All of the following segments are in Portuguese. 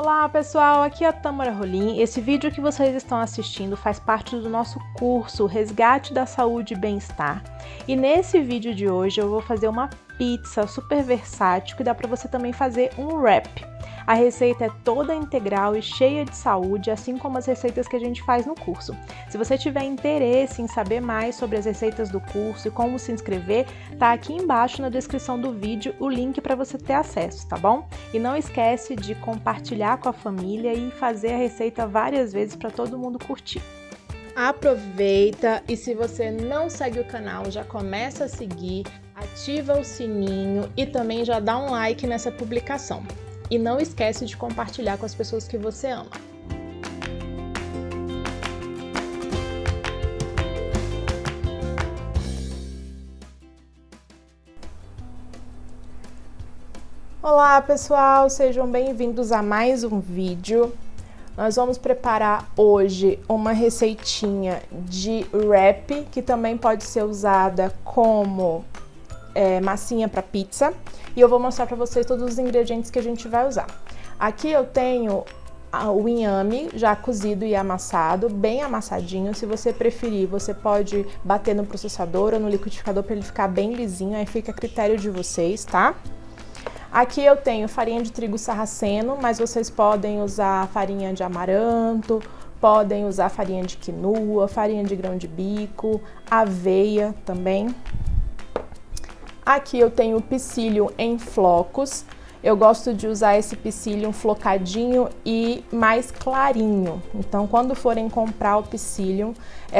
Olá pessoal, aqui é a Tamara Rolim. Esse vídeo que vocês estão assistindo faz parte do nosso curso Resgate da Saúde e Bem-Estar. E nesse vídeo de hoje eu vou fazer uma pizza super versátil que dá para você também fazer um wrap. A receita é toda integral e cheia de saúde, assim como as receitas que a gente faz no curso. Se você tiver interesse em saber mais sobre as receitas do curso e como se inscrever, tá aqui embaixo na descrição do vídeo o link para você ter acesso, tá bom? E não esquece de compartilhar com a família e fazer a receita várias vezes para todo mundo curtir. Aproveita e se você não segue o canal, já começa a seguir, ativa o sininho e também já dá um like nessa publicação. E não esquece de compartilhar com as pessoas que você ama. Olá pessoal, sejam bem-vindos a mais um vídeo. Nós vamos preparar hoje uma receitinha de wrap, que também pode ser usada como massinha para pizza. E eu vou mostrar para vocês todos os ingredientes que a gente vai usar. Aqui eu tenho o inhame já cozido e amassado, bem amassadinho. Se você preferir, você pode bater no processador ou no liquidificador para ele ficar bem lisinho, aí fica a critério de vocês, tá? Aqui eu tenho farinha de trigo sarraceno, mas vocês podem usar farinha de amaranto, podem usar farinha de quinoa, farinha de grão de bico, aveia também. Aqui eu tenho o psyllium em flocos. Eu gosto de usar esse psyllium flocadinho e mais clarinho. Então, quando forem comprar o psyllium,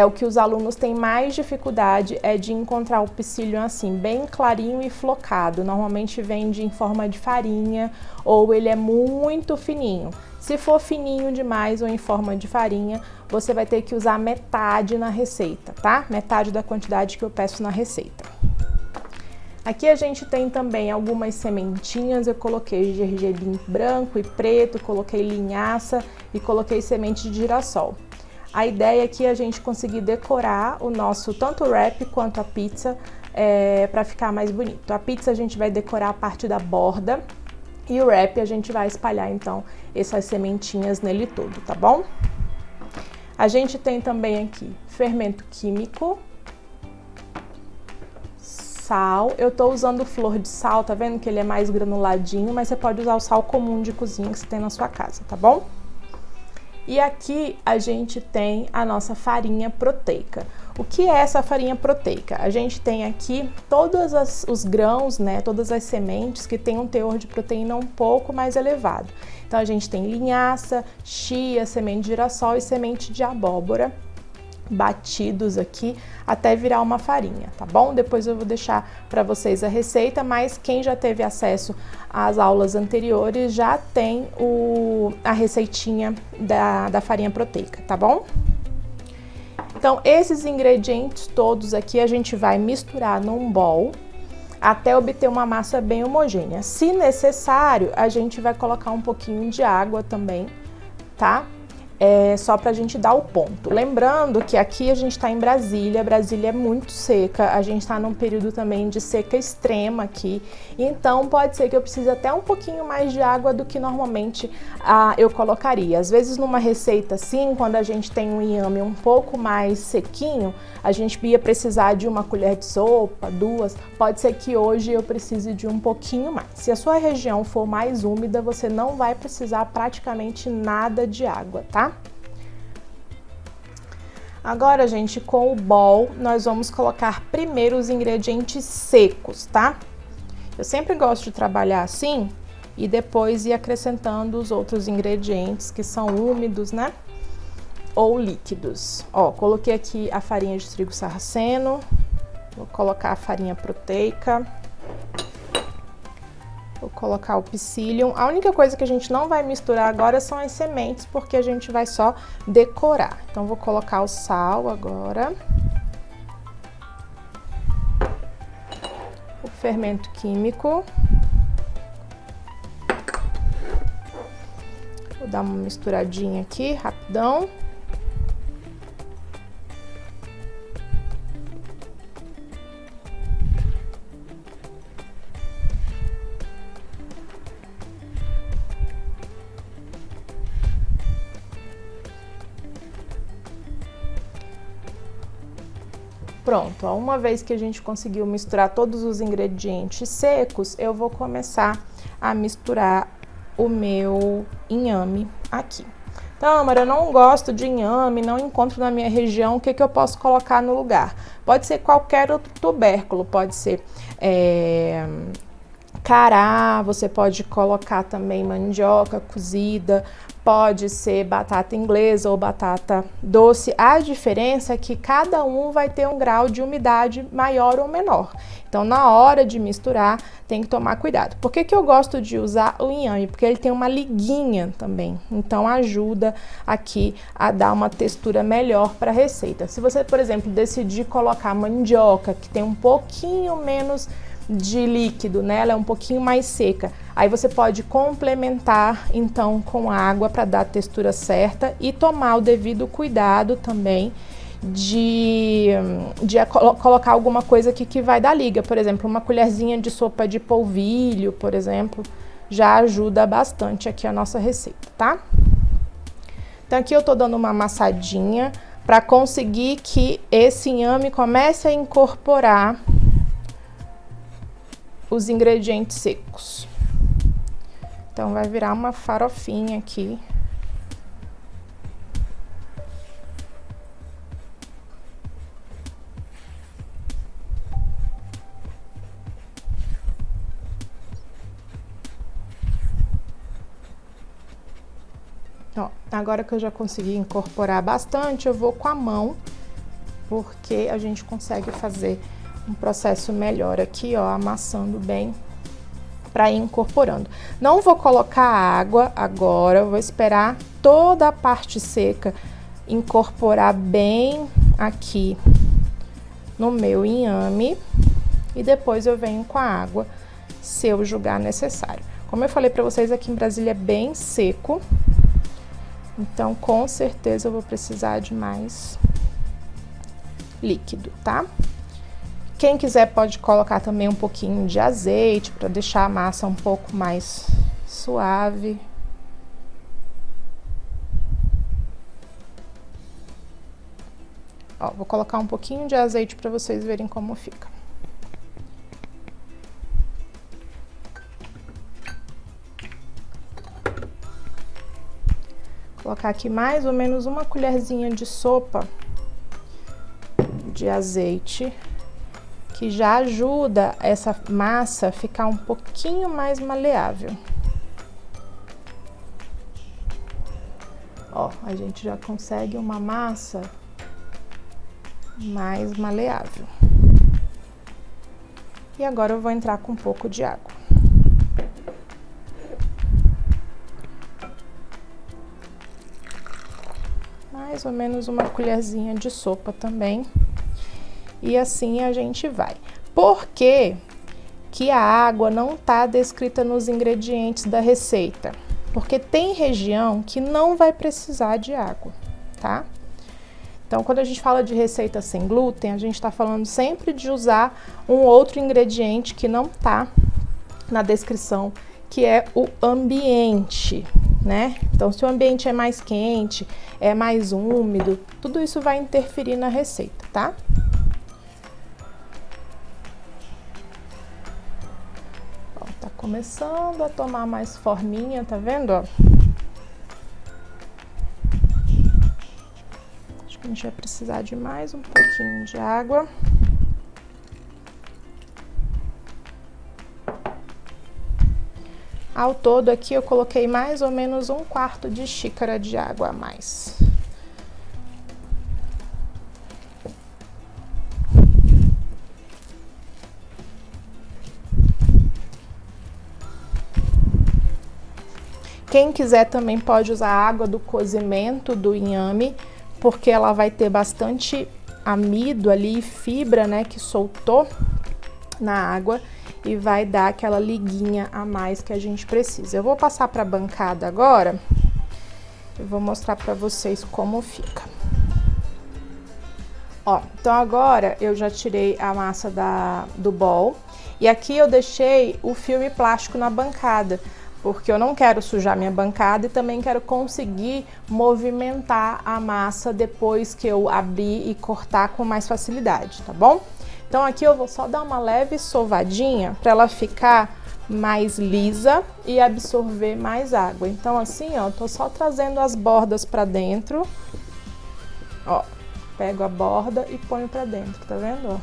o que os alunos têm mais dificuldade é de encontrar o psyllium assim, bem clarinho e flocado. Normalmente vende em forma de farinha ou ele é muito fininho. Se for fininho demais ou em forma de farinha, você vai ter que usar metade na receita, tá? Metade da quantidade que eu peço na receita. Aqui a gente tem também algumas sementinhas, eu coloquei gergelim branco e preto, coloquei linhaça e coloquei semente de girassol. A ideia aqui é a gente conseguir decorar o nosso, tanto o wrap quanto a pizza, para ficar mais bonito. A pizza a gente vai decorar a parte da borda e o wrap a gente vai espalhar então essas sementinhas nele todo, tá bom? A gente tem também aqui fermento químico, sal. Eu tô usando flor de sal, tá vendo que ele é mais granuladinho, mas você pode usar o sal comum de cozinha que você tem na sua casa, tá bom? E aqui a gente tem a nossa farinha proteica. O que é essa farinha proteica? A gente tem aqui todos os grãos, né, todas as sementes que tem um teor de proteína um pouco mais elevado. Então a gente tem linhaça, chia, semente de girassol e semente de abóbora batidos aqui até virar uma farinha, tá bom? Depois eu vou deixar para vocês a receita, mas quem já teve acesso às aulas anteriores já tem a receitinha da farinha proteica, tá bom? Então, esses ingredientes todos aqui a gente vai misturar num bowl até obter uma massa bem homogênea. Se necessário, a gente vai colocar um pouquinho de água também, tá? Só pra gente dar o ponto. Lembrando que aqui a gente tá em Brasília, Brasília é muito seca, a gente tá num período também de seca extrema aqui, então pode ser que eu precise até um pouquinho mais de água do que normalmente eu colocaria. Às vezes numa receita assim, quando a gente tem um inhame um pouco mais sequinho, a gente ia precisar de uma colher de sopa, duas, pode ser que hoje eu precise de um pouquinho mais. Se a sua região for mais úmida, você não vai precisar praticamente nada de água, tá? Agora, gente, com o bowl, nós vamos colocar primeiro os ingredientes secos, tá? Eu sempre gosto de trabalhar assim e depois ir acrescentando os outros ingredientes que são úmidos, né? Ou líquidos. Ó, coloquei aqui a farinha de trigo sarraceno, vou colocar a farinha proteica, vou colocar o psyllium. A única coisa que a gente não vai misturar agora são as sementes, porque a gente vai só decorar. Então, vou colocar o sal agora. O fermento químico. Vou dar uma misturadinha aqui, rapidão. Pronto, ó, uma vez que a gente conseguiu misturar todos os ingredientes secos, eu vou começar a misturar o meu inhame aqui. Então, Amara, eu não gosto de inhame, não encontro na minha região, o que que eu posso colocar no lugar? Pode ser qualquer outro tubérculo, pode ser cará, você pode colocar também mandioca cozida, pode ser batata inglesa ou batata doce. A diferença é que cada um vai ter um grau de umidade maior ou menor. Então, na hora de misturar, tem que tomar cuidado. Por que que eu gosto de usar o inhame? Porque ele tem uma liguinha também. Então, ajuda aqui a dar uma textura melhor para a receita. Se você, por exemplo, decidir colocar mandioca, que tem um pouquinho menos de líquido, né? Ela é um pouquinho mais seca. Aí você pode complementar então com água para dar a textura certa e tomar o devido cuidado também de colocar alguma coisa aqui que vai dar liga. Por exemplo, uma colherzinha de sopa de polvilho, por exemplo, já ajuda bastante aqui a nossa receita, tá? Então aqui eu tô dando uma amassadinha para conseguir que esse inhame comece a incorporar os ingredientes secos. Então vai virar uma farofinha aqui. Ó, agora que eu já consegui incorporar bastante, eu vou com a mão, porque a gente consegue fazer um processo melhor aqui, ó, amassando bem para ir incorporando. Não vou colocar água agora, eu vou esperar toda a parte seca incorporar bem aqui no meu inhame e depois eu venho com a água se eu julgar necessário. Como eu falei para vocês, aqui em Brasília é bem seco, então com certeza eu vou precisar de mais líquido, tá? Quem quiser pode colocar também um pouquinho de azeite para deixar a massa um pouco mais suave. Ó, vou colocar um pouquinho de azeite para vocês verem como fica. Vou colocar aqui mais ou menos uma colherzinha de sopa de azeite, que já ajuda essa massa a ficar um pouquinho mais maleável. Ó, a gente já consegue uma massa mais maleável. E agora eu vou entrar com um pouco de água. Mais ou menos uma colherzinha de sopa também. E assim a gente vai. Por que que a água não está descrita nos ingredientes da receita? Porque tem região que não vai precisar de água, tá? Então, quando a gente fala de receita sem glúten, a gente está falando sempre de usar um outro ingrediente que não tá na descrição, que é o ambiente, né? Então, se o ambiente é mais quente, é mais úmido, tudo isso vai interferir na receita, tá? Tá começando a tomar mais forminha, tá vendo, ó? Acho que a gente vai precisar de mais um pouquinho de água. Ao todo aqui eu coloquei mais ou menos 1/4 de xícara de água a mais. Quem quiser também pode usar a água do cozimento do inhame, porque ela vai ter bastante amido ali, fibra, né, que soltou na água e vai dar aquela liguinha a mais que a gente precisa. Eu vou passar para a bancada agora e vou mostrar para vocês como fica. Ó, então agora eu já tirei a massa do bowl e aqui eu deixei o filme plástico na bancada, porque eu não quero sujar minha bancada e também quero conseguir movimentar a massa depois que eu abrir e cortar com mais facilidade, tá bom? Então aqui eu vou só dar uma leve sovadinha para ela ficar mais lisa e absorver mais água. Então assim, ó, tô só trazendo as bordas para dentro, ó, pego a borda e ponho para dentro, tá vendo, ó?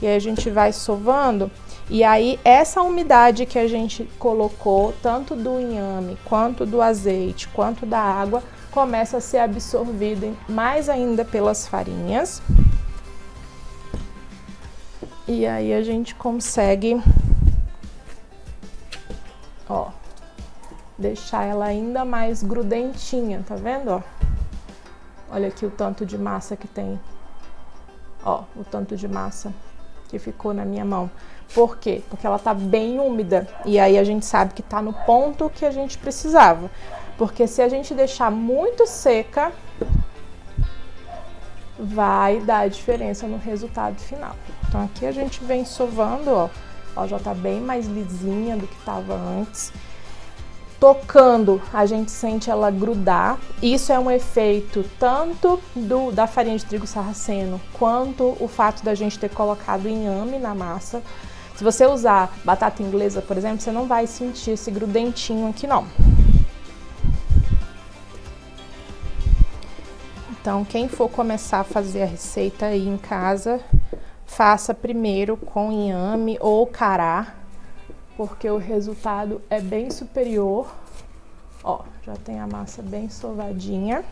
E aí a gente vai sovando, e aí essa umidade que a gente colocou, tanto do inhame, quanto do azeite, quanto da água, começa a ser absorvida mais ainda pelas farinhas. E aí a gente consegue, ó, deixar ela ainda mais grudentinha, tá vendo, ó? Olha aqui o tanto de massa que tem, ó, o tanto de massa que ficou na minha mão. Por quê? Porque ela tá bem úmida, e aí a gente sabe que tá no ponto que a gente precisava. Porque se a gente deixar muito seca, vai dar diferença no resultado final. Então aqui a gente vem sovando, ó, ó, já tá bem mais lisinha do que tava antes. Tocando, a gente sente ela grudar. Isso é um efeito tanto da farinha de trigo sarraceno, quanto o fato da gente ter colocado inhame na massa. Se você usar batata inglesa, por exemplo, você não vai sentir esse grudentinho aqui, não. Então, quem for começar a fazer a receita aí em casa, faça primeiro com inhame ou cará, porque o resultado é bem superior. Ó, já tem a massa bem sovadinha.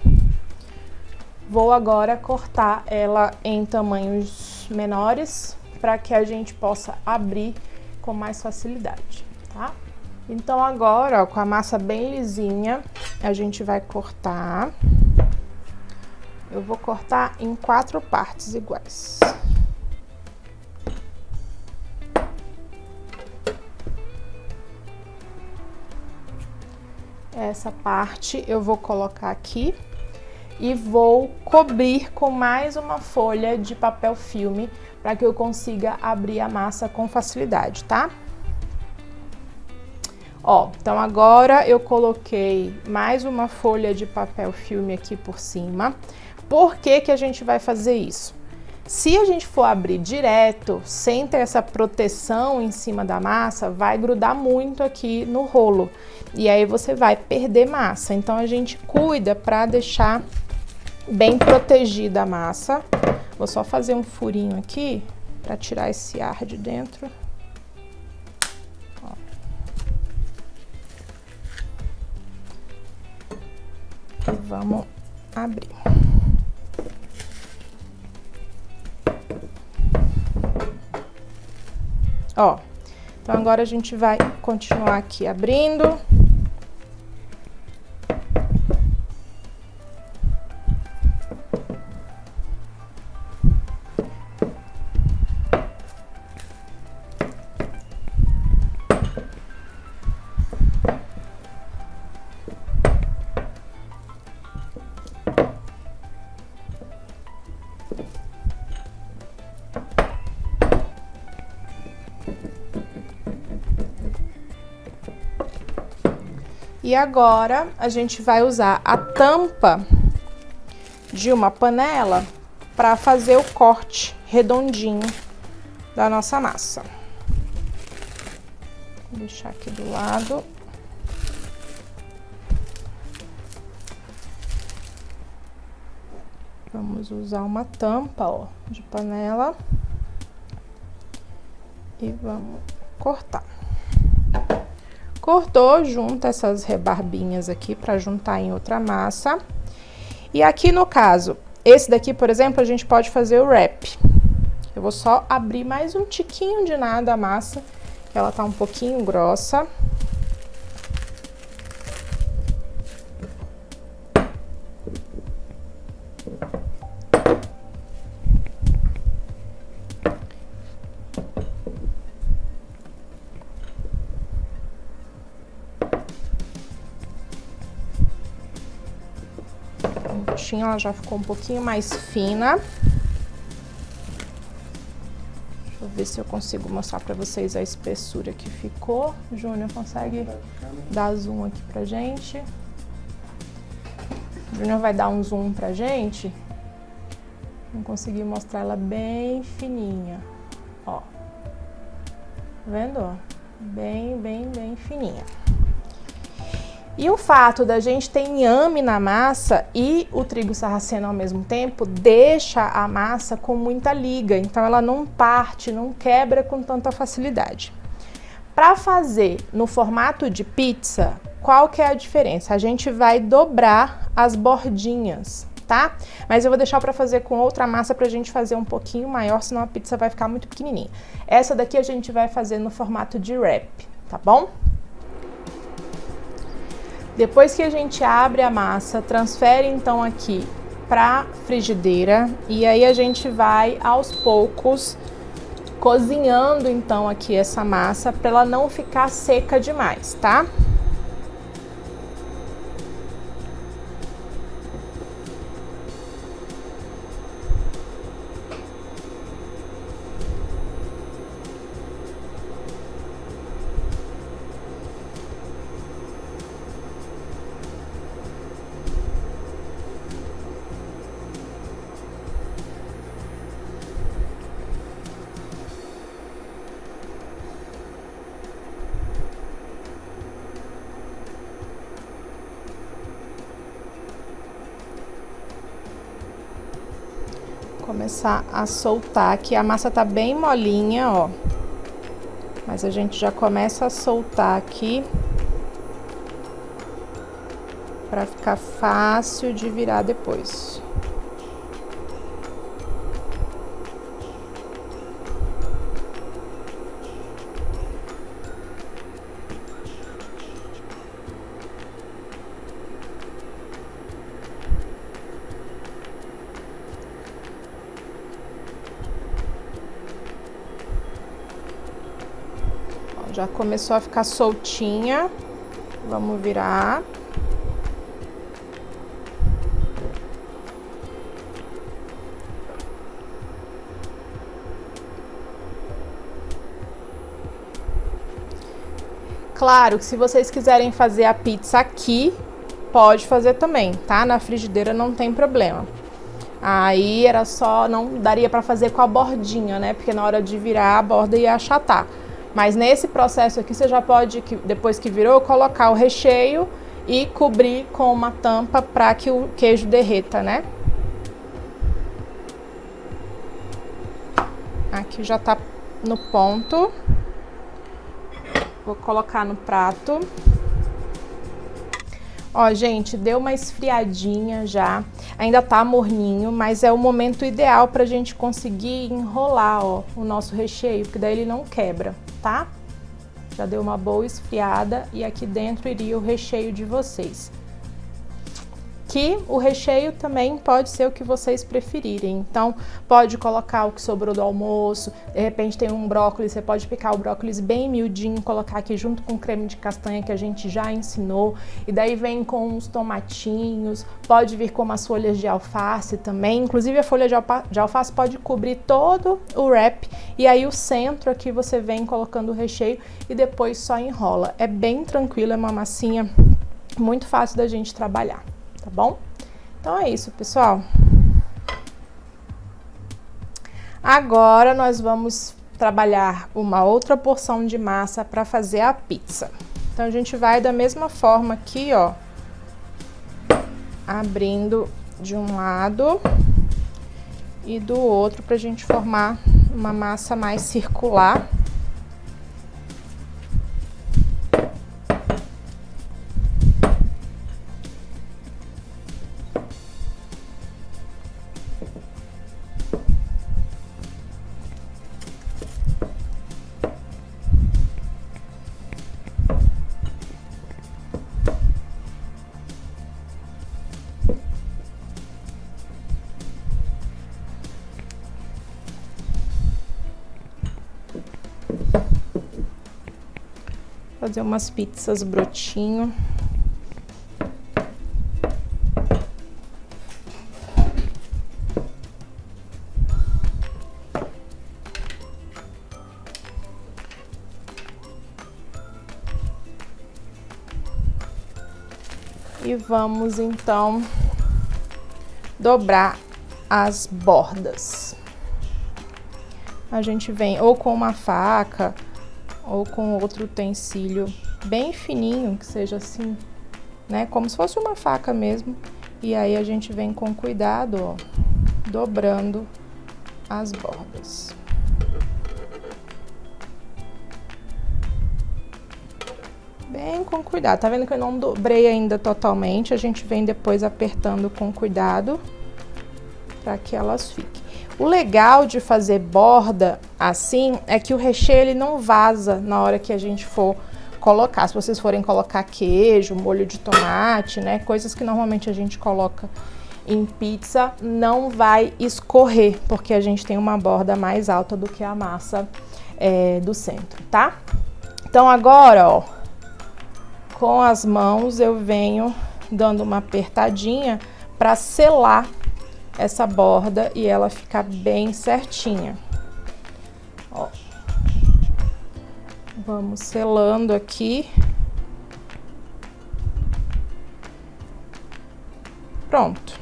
Vou agora cortar ela em tamanhos menores, para que a gente possa abrir com mais facilidade, tá? Então agora, ó, com a massa bem lisinha, a gente vai cortar. Eu vou cortar em 4 partes iguais. Essa parte eu vou colocar aqui e vou cobrir com mais uma folha de papel filme para que eu consiga abrir a massa com facilidade, tá? Ó, então agora eu coloquei mais uma folha de papel filme aqui por cima. Por que que a gente vai fazer isso? Se a gente for abrir direto, sem ter essa proteção em cima da massa, vai grudar muito aqui no rolo. E aí você vai perder massa. Então a gente cuida para deixar bem protegida a massa. Vou só fazer um furinho aqui para tirar esse ar de dentro. Ó. E vamos abrir. Ó, então agora a gente vai continuar aqui abrindo. E agora a gente vai usar a tampa de uma panela para fazer o corte redondinho da nossa massa. Vou deixar aqui do lado. Vamos usar uma tampa, ó, de panela e vamos cortar. Cortou, junta essas rebarbinhas aqui para juntar em outra massa. E aqui no caso, esse daqui, por exemplo, a gente pode fazer o wrap. Eu vou só abrir mais um tiquinho de nada a massa, que ela tá um pouquinho grossa. Ela já ficou um pouquinho mais fina. Deixa eu ver se eu consigo mostrar pra vocês a espessura que ficou. Júnior, consegue dar zoom aqui pra gente? Júnior vai dar um zoom pra gente. Não consegui mostrar ela bem fininha, ó. Tá vendo, ó? Bem fininha. E o fato da gente ter inhame na massa e o trigo sarraceno ao mesmo tempo deixa a massa com muita liga, então ela não parte, não quebra com tanta facilidade. Para fazer no formato de pizza, qual que é a diferença? A gente vai dobrar as bordinhas, tá? Mas eu vou deixar para fazer com outra massa pra gente fazer um pouquinho maior, senão a pizza vai ficar muito pequenininha. Essa daqui a gente vai fazer no formato de wrap, tá bom? Depois que a gente abre a massa, transfere então aqui para frigideira e aí a gente vai aos poucos cozinhando então aqui essa massa para ela não ficar seca demais, tá? Começar a soltar aqui, a massa tá bem molinha, ó, mas a gente já começa a soltar aqui para ficar fácil de virar depois. Já começou a ficar soltinha, vamos virar. Claro que se vocês quiserem fazer a pizza aqui, pode fazer também, tá? Na frigideira não tem problema. Aí era só, não daria pra fazer com a bordinha, né? Porque na hora de virar a borda ia achatar. Mas nesse processo aqui você já pode, depois que virou, colocar o recheio e cobrir com uma tampa para que o queijo derreta, né? Aqui já tá no ponto. Vou colocar no prato. Ó, gente, deu uma esfriadinha já. Ainda tá morninho, mas é o momento ideal pra gente conseguir enrolar, ó, o nosso recheio, porque daí ele não quebra, tá? Já deu uma boa esfriada e aqui dentro iria o recheio de vocês. Que o recheio também pode ser o que vocês preferirem. Então, pode colocar o que sobrou do almoço, de repente tem um brócolis, você pode picar o brócolis bem miudinho, colocar aqui junto com o creme de castanha que a gente já ensinou, e daí vem com uns tomatinhos, pode vir com umas folhas de alface também, inclusive a folha de alface pode cobrir todo o wrap, e aí o centro aqui você vem colocando o recheio e depois só enrola. É bem tranquilo, é uma massinha muito fácil da gente trabalhar. Tá bom? Então é isso, pessoal. Agora nós vamos trabalhar uma outra porção de massa para fazer a pizza. Então a gente vai da mesma forma aqui, ó, abrindo de um lado e do outro pra gente formar uma massa mais circular. Fazer umas pizzas brotinho. E vamos, então, dobrar as bordas. A gente vem ou com uma faca ou com outro utensílio bem fininho, que seja assim, né? Como se fosse uma faca mesmo. E aí a gente vem com cuidado, ó, dobrando as bordas. Bem com cuidado. Tá vendo que eu não dobrei ainda totalmente? A gente vem depois apertando com cuidado para que elas fiquem. O legal de fazer borda assim é que o recheio ele não vaza na hora que a gente for colocar. Se vocês forem colocar queijo, molho de tomate, né, coisas que normalmente a gente coloca em pizza, não vai escorrer, porque a gente tem uma borda mais alta do que a massa do centro, tá? Então agora, ó, com as mãos eu venho dando uma apertadinha para selar essa borda e ela ficar bem certinha. Ó. Vamos selando aqui. Pronto.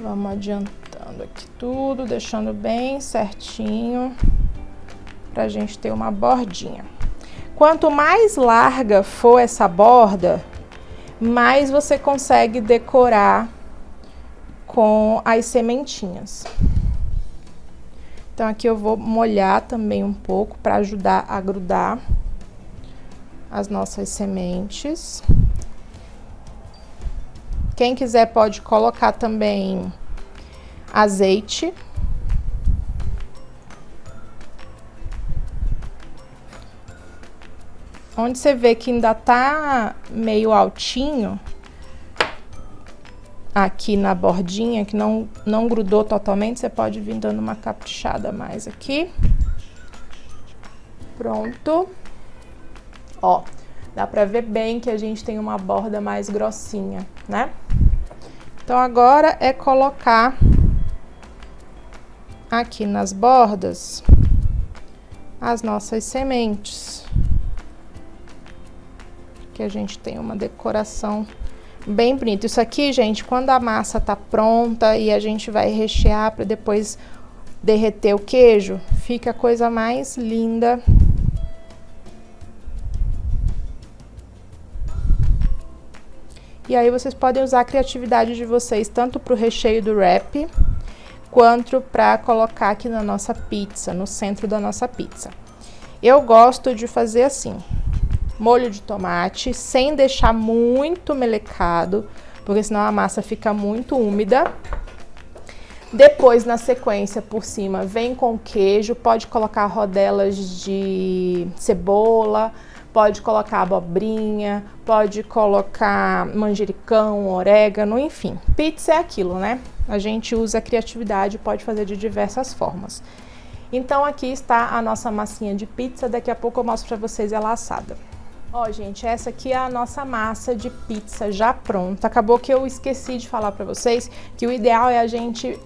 Vamos adiantando aqui tudo, deixando bem certinho pra gente ter uma bordinha. Quanto mais larga for essa borda, mais você consegue decorar com as sementinhas. Então aqui eu vou molhar também um pouco para ajudar a grudar as nossas sementes. Quem quiser pode colocar também azeite. Onde você vê que ainda tá meio altinho, aqui na bordinha, que não grudou totalmente, você pode vir dando uma caprichada a mais aqui. Pronto. Ó, dá pra ver bem que a gente tem uma borda mais grossinha, né? Então agora é colocar aqui nas bordas as nossas sementes, que a gente tem uma decoração bem bonito. Isso aqui, gente, quando a massa tá pronta e a gente vai rechear para depois derreter o queijo, fica a coisa mais linda. E aí vocês podem usar a criatividade de vocês, tanto para o recheio do wrap, quanto para colocar aqui na nossa pizza, no centro da nossa pizza. Eu gosto de fazer assim: molho de tomate, sem deixar muito melecado, porque senão a massa fica muito úmida. Depois, na sequência, por cima, vem com queijo, pode colocar rodelas de cebola, pode colocar abobrinha, pode colocar manjericão, orégano, enfim. Pizza é aquilo, né? A gente usa a criatividade, pode fazer de diversas formas. Então, aqui está a nossa massinha de pizza, daqui a pouco eu mostro pra vocês ela assada. Ó, gente, essa aqui é a nossa massa de pizza já pronta. Acabou que eu esqueci de falar pra vocês que o ideal é a gente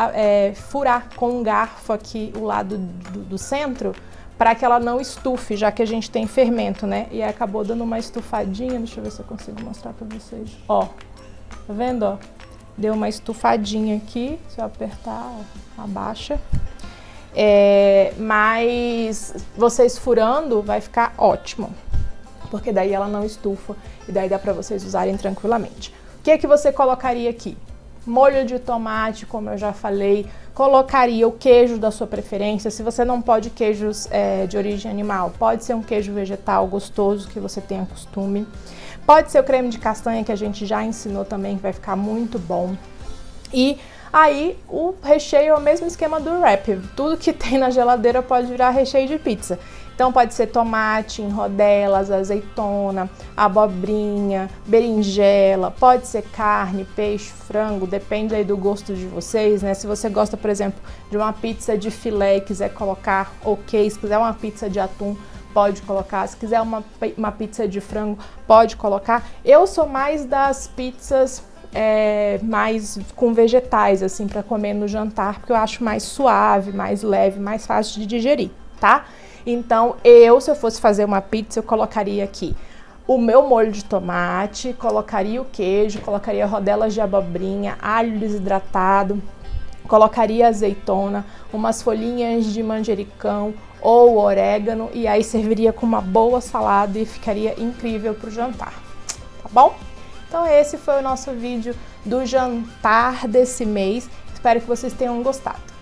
furar com um garfo aqui o lado do centro, para que ela não estufe, já que a gente tem fermento, né? E aí acabou dando uma estufadinha, deixa eu ver se eu consigo mostrar pra vocês. Ó, tá vendo, ó? Deu uma estufadinha aqui, se eu apertar, ó, abaixa. Mas vocês furando vai ficar ótimo, porque daí ela não estufa e daí dá pra vocês usarem tranquilamente. O que é que você colocaria aqui? Molho de tomate, como eu já falei, colocaria o queijo da sua preferência. Se você não pode queijos de origem animal, pode ser um queijo vegetal gostoso que você tenha costume. Pode ser o creme de castanha, que a gente já ensinou também, que vai ficar muito bom. E aí o recheio é o mesmo esquema do wrap. Tudo que tem na geladeira pode virar recheio de pizza. Então pode ser tomate em rodelas, azeitona, abobrinha, berinjela, pode ser carne, peixe, frango, depende aí do gosto de vocês, né? Se você gosta, por exemplo, de uma pizza de filé e quiser colocar, ok. Se quiser uma pizza de atum, pode colocar. Se quiser uma pizza de frango, pode colocar. Eu sou mais das pizzas mais com vegetais, assim, para comer no jantar, porque eu acho mais suave, mais leve, mais fácil de digerir, tá? Então, se eu fosse fazer uma pizza, eu colocaria aqui o meu molho de tomate, colocaria o queijo, colocaria rodelas de abobrinha, alho desidratado, colocaria azeitona, umas folhinhas de manjericão ou orégano e aí serviria com uma boa salada e ficaria incrível para o jantar, tá bom? Então esse foi o nosso vídeo do jantar desse mês, espero que vocês tenham gostado.